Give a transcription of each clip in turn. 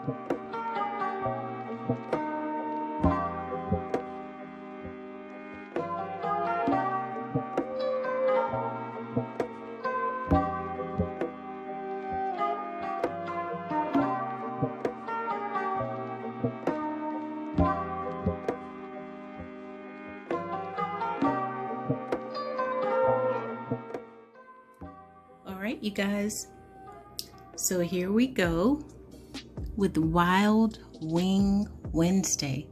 Alright, you guys, so here we go with Wild Wing Wednesday.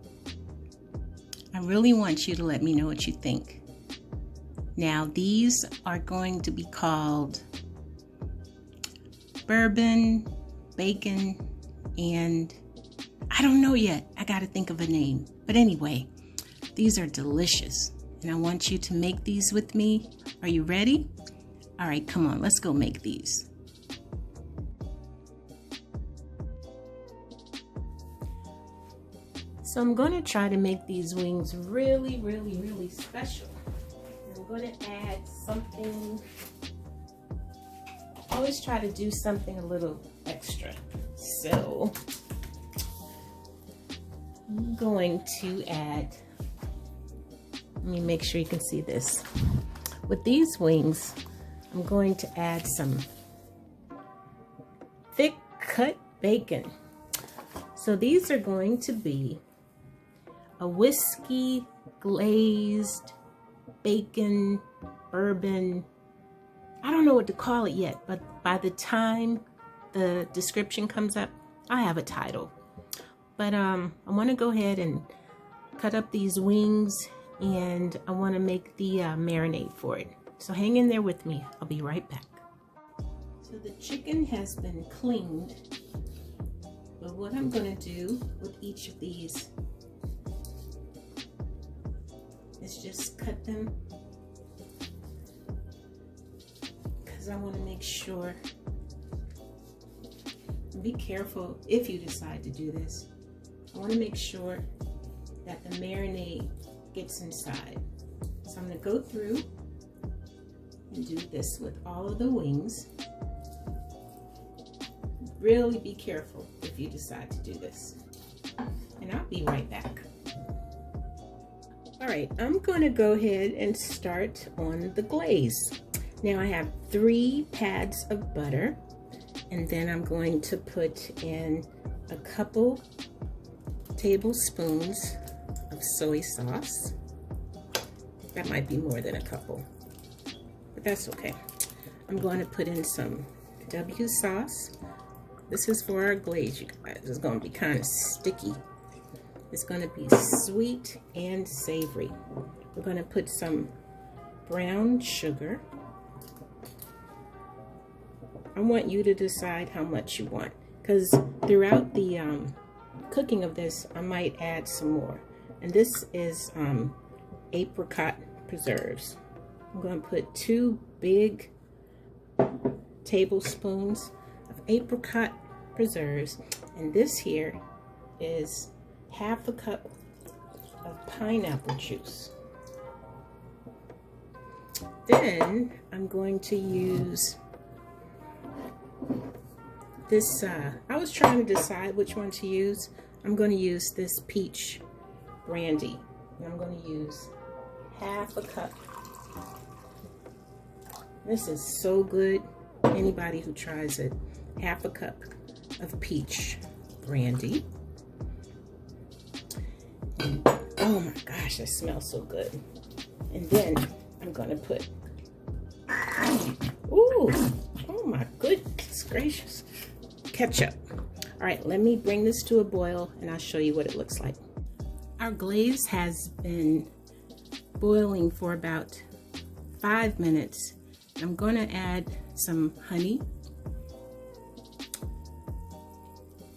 I really want you to let me know what you think. Now, these are going to be called Bourbon Bacon, and I don't know yet. I got to think of a name. But anyway, these are delicious, and I want you to make these with me. Are you ready? All right, come on, let's go make these. So I'm going to try to make these wings really, really, really special. I'm going to add something. I always try to do something a little extra. So I'm going to add, let me make sure you can see this. With these wings, I'm going to add some thick cut bacon. So these are going to be a whiskey glazed bacon bourbon. I don't know what to call it yet, but by the time the description comes up, I have a title. But I want to go ahead and cut up these wings, and I want to make the marinade for it. So hang in there with me. I'll be right back. So the chicken has been cleaned, but what I'm going to do with each of these is just cut them, because I want to make sure. Be careful if you decide to do this. I want to make sure that the marinade gets inside. So I'm going to go through and do this with all of the wings. Really be careful if you decide to do this. And I'll be right back. All right, I'm going to go ahead and start on the glaze. Now I have 3 pads of butter, and then I'm going to put in a couple tablespoons of soy sauce. That might be more than a couple, but that's okay. I'm going to put in some W sauce. This is for our glaze, you guys. It's going to be kind of sticky. It's going to be sweet and savory. We're going to put some brown sugar. I want you to decide how much you want, because throughout the cooking of this, I might add some more. And this is apricot preserves. I'm going to put 2 big tablespoons of apricot preserves, and this here is half a cup of pineapple juice. Then I'm going to use this, I was trying to decide which one to use. I'm going to use this peach brandy, and I'm going to use half a cup. This is so good. Anybody who tries it, half a cup of peach brandy. And, oh my gosh, that smells so good. And then I'm going to put, ooh, oh my goodness gracious, ketchup. All right, let me bring this to a boil and I'll show you what it looks like. Our glaze has been boiling for about 5 minutes. I'm going to add some honey.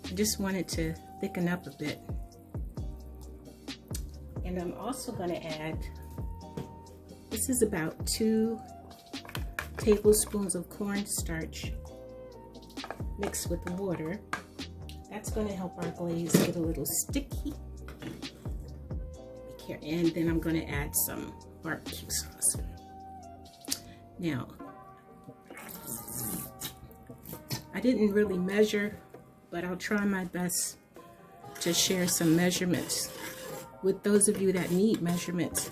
I just want it to thicken up a bit. And I'm also going to add, this is about 2 tablespoons of cornstarch mixed with water. That's going to help our glaze get a little sticky. And then I'm going to add some barbecue sauce. Now, I didn't really measure but I'll try my best to share some measurements with those of you that need measurements.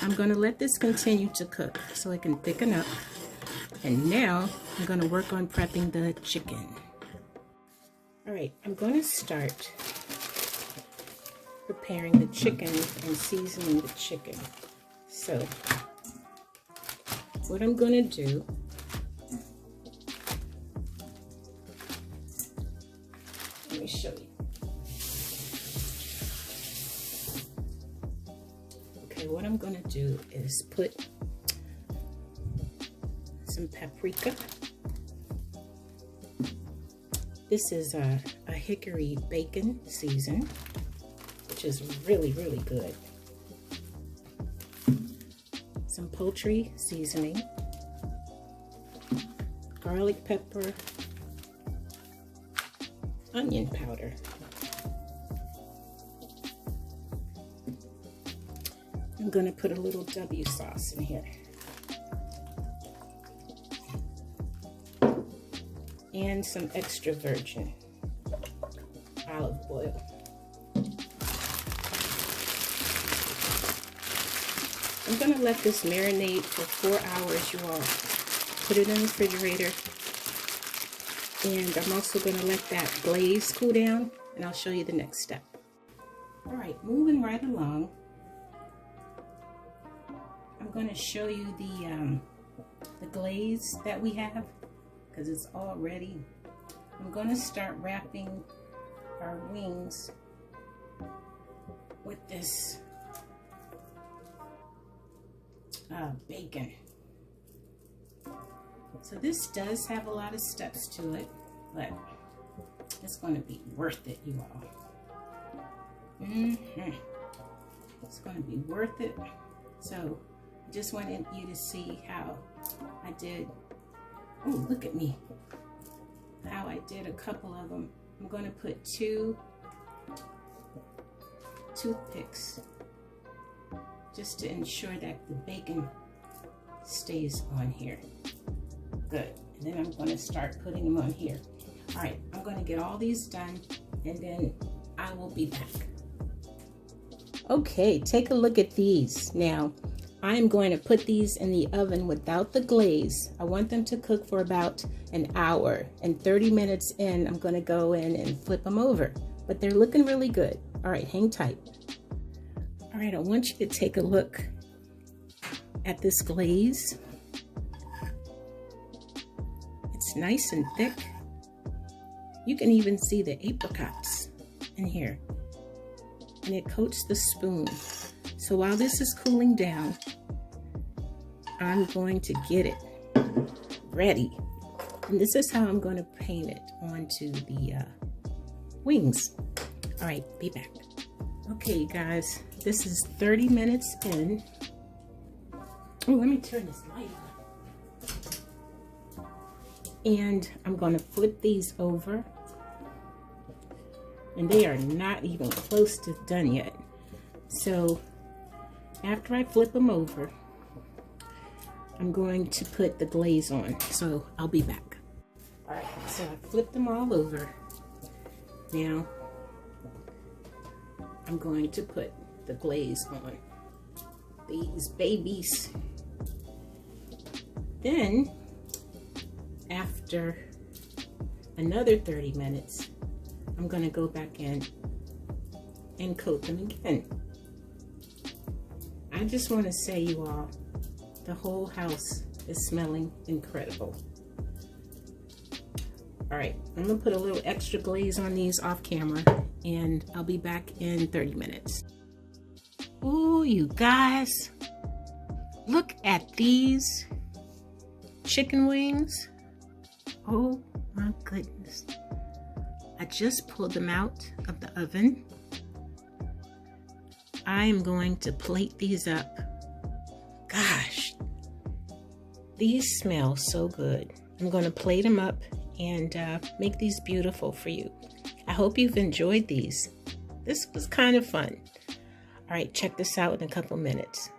I'm going to let this continue to cook so it can thicken up. And now I'm going to work on prepping the chicken. All right, I'm going to start preparing the chicken and seasoning the chicken. So what I'm going to do, let me show you. Okay, what I'm going to do is put some paprika. This is a hickory bacon season, which is really, really good. Some poultry seasoning, garlic pepper, onion powder, I'm going to put a little W sauce in here, and some extra virgin olive oil. I'm going to let this marinate for 4 hours, you all. Put it in the refrigerator. And I'm also going to let that glaze cool down, and I'll show you the next step. All right, moving right along. I'm going to show you the glaze that we have, because it's all ready. I'm going to start wrapping our wings with this bacon. So this does have a lot of steps to it, but it's going to be worth it, you all. It's going to be worth it. So I just wanted you to see how I did. Oh, look at me. How I did a couple of them. I'm going to put 2 toothpicks just to ensure that the bacon stays on here. Good. And then I'm going to start putting them on here. All right, I'm going to get all these done, and then I will be back. Okay, take a look at these. Now, I'm going to put these in the oven without the glaze. I want them to cook for about an hour, and 30 minutes in, I'm going to go in and flip them over. But they're looking really good. All right, hang tight. All right, I want you to take a look at this glaze. It's nice and thick. You can even see the apricots in here. And it coats the spoon. So while this is cooling down, I'm going to get it ready. And this is how I'm going to paint it onto the wings. All right, be back. Okay, guys, this is 30 minutes in. Oh, let me turn this light on. And I'm going to flip these over. And they are not even close to done yet. So after I flip them over, I'm going to put the glaze on. So I'll be back. All right, so I flipped them all over. Now I'm going to put the glaze on these babies. Then after another 30 minutes, I'm going to go back in and coat them again. I just want to say, you all, the whole house is smelling incredible. All right, I'm going to put a little extra glaze on these off camera, and I'll be back in 30 minutes. Ooh, you guys, look at these chicken wings. Oh my goodness. I just pulled them out of the oven. I am going to plate these up. Gosh, these smell so good. I'm going to plate them up and make these beautiful for you. I hope you've enjoyed these. This was kind of fun. All right, check this out in a couple minutes.